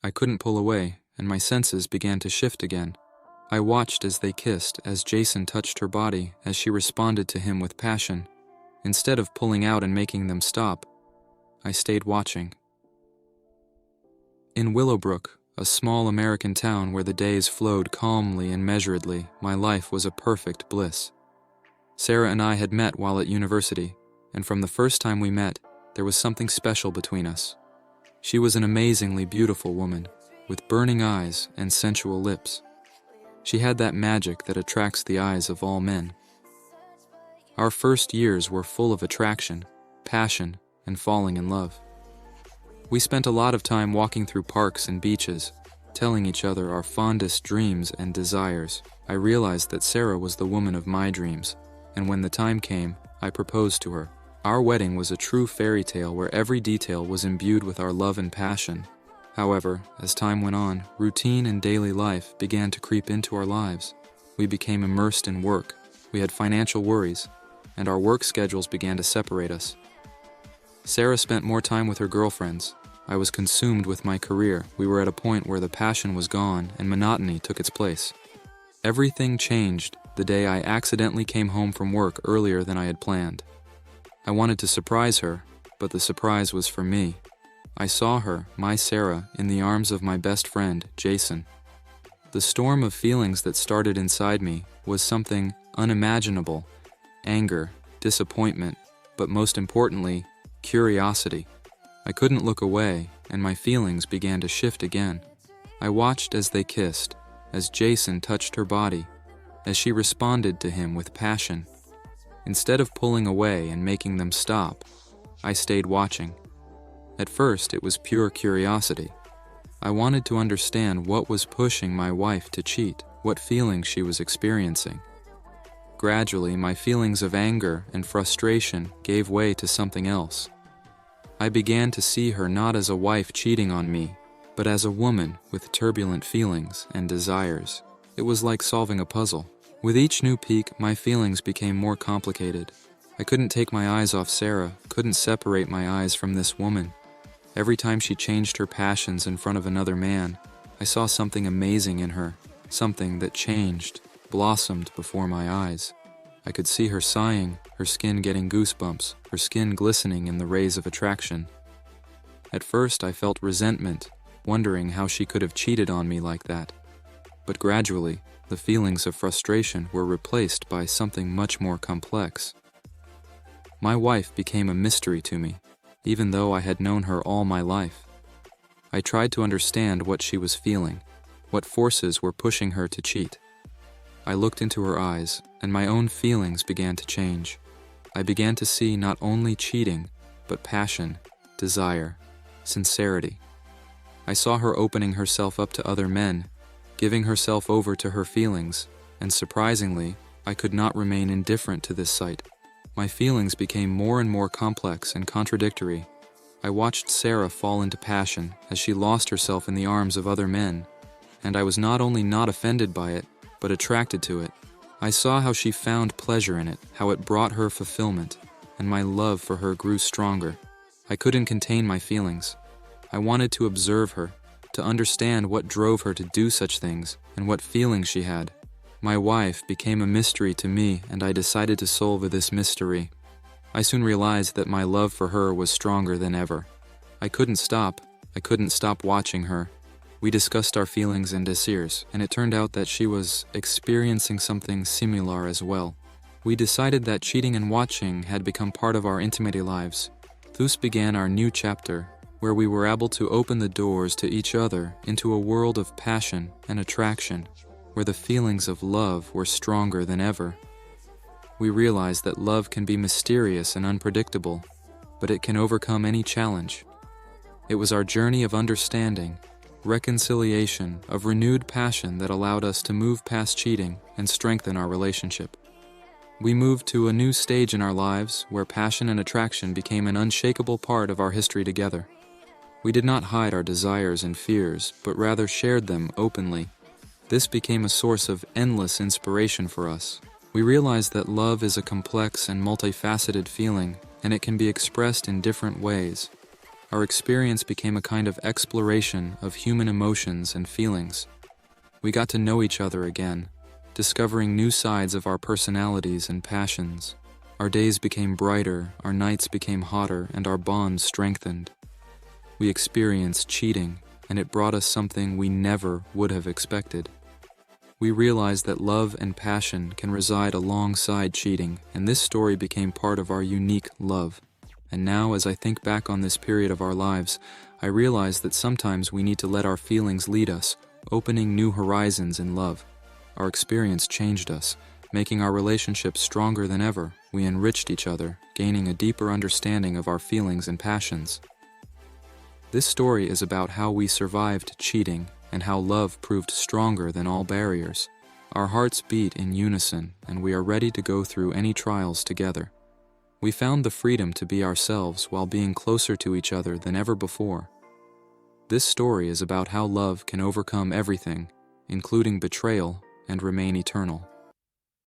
I couldn't pull away, and my senses began to shift again. I watched as they kissed, as Jason touched her body, as she responded to him with passion. Instead of pulling out and making them stop, I stayed watching. In Willowbrook, a small American town where the days flowed calmly and measuredly, my life was a perfect bliss. Sarah and I had met while at university, and from the first time we met, there was something special between us. She was an amazingly beautiful woman, with burning eyes and sensual lips. She had that magic that attracts the eyes of all men. Our first years were full of attraction, passion, and falling in love. We spent a lot of time walking through parks and beaches, telling each other our fondest dreams and desires. I realized that Sarah was the woman of my dreams, and when the time came, I proposed to her. Our wedding was a true fairy tale where every detail was imbued with our love and passion. However, as time went on, routine and daily life began to creep into our lives. We became immersed in work, we had financial worries, and our work schedules began to separate us. Sarah spent more time with her girlfriends. I was consumed with my career. We were at a point where the passion was gone and monotony took its place. Everything changed the day I accidentally came home from work earlier than I had planned. I wanted to surprise her, but the surprise was for me. I saw her, my Sarah, in the arms of my best friend, Jason. The storm of feelings that started inside me was something unimaginable: anger, disappointment, but most importantly, curiosity. I couldn't look away, and my feelings began to shift again. I watched as they kissed, as Jason touched her body, as she responded to him with passion. Instead of pulling away and making them stop, I stayed watching. At first, it was pure curiosity. I wanted to understand what was pushing my wife to cheat, what feelings she was experiencing. Gradually, my feelings of anger and frustration gave way to something else. I began to see her not as a wife cheating on me, but as a woman with turbulent feelings and desires. It was like solving a puzzle. With each new peek, my feelings became more complicated. I couldn't take my eyes off Sarah, couldn't separate my eyes from this woman. Every time she changed her passions in front of another man, I saw something amazing in her, something that changed, blossomed before my eyes. I could see her sighing, her skin getting goosebumps, her skin glistening in the rays of attraction. At first, I felt resentment, wondering how she could have cheated on me like that. But gradually, the feelings of frustration were replaced by something much more complex. My wife became a mystery to me, even though I had known her all my life. I tried to understand what she was feeling, what forces were pushing her to cheat. I looked into her eyes, and my own feelings began to change. I began to see not only cheating, but passion, desire, sincerity. I saw her opening herself up to other men, giving herself over to her feelings, and surprisingly, I could not remain indifferent to this sight. My feelings became more and more complex and contradictory. I watched Sarah fall into passion as she lost herself in the arms of other men, and I was not only not offended by it, but attracted to it. I saw how she found pleasure in it, how it brought her fulfillment, and my love for her grew stronger. I couldn't contain my feelings. I wanted to observe her, to understand what drove her to do such things and what feelings she had. My wife became a mystery to me, and I decided to solve this mystery. I soon realized that my love for her was stronger than ever. I couldn't stop watching her. We discussed our feelings and desires, and it turned out that she was experiencing something similar as well. We decided that cheating and watching had become part of our intimate lives. Thus began our new chapter, where we were able to open the doors to each other into a world of passion and attraction, where the feelings of love were stronger than ever. We realized that love can be mysterious and unpredictable, but it can overcome any challenge. It was our journey of understanding, reconciliation, of renewed passion that allowed us to move past cheating and strengthen our relationship. We moved to a new stage in our lives where passion and attraction became an unshakable part of our history together. We did not hide our desires and fears, but rather shared them openly. This became a source of endless inspiration for us. We realized that love is a complex and multifaceted feeling, and it can be expressed in different ways. Our experience became a kind of exploration of human emotions and feelings. We got to know each other again, discovering new sides of our personalities and passions. Our days became brighter, our nights became hotter, and our bonds strengthened. We experienced cheating, and it brought us something we never would have expected. We realized that love and passion can reside alongside cheating, and this story became part of our unique love. And now, as I think back on this period of our lives, I realize that sometimes we need to let our feelings lead us, opening new horizons in love. Our experience changed us, making our relationship stronger than ever. We enriched each other, gaining a deeper understanding of our feelings and passions. This story is about how we survived cheating and how love proved stronger than all barriers. Our hearts beat in unison, and we are ready to go through any trials together. We found the freedom to be ourselves while being closer to each other than ever before. This story is about how love can overcome everything, including betrayal, and remain eternal.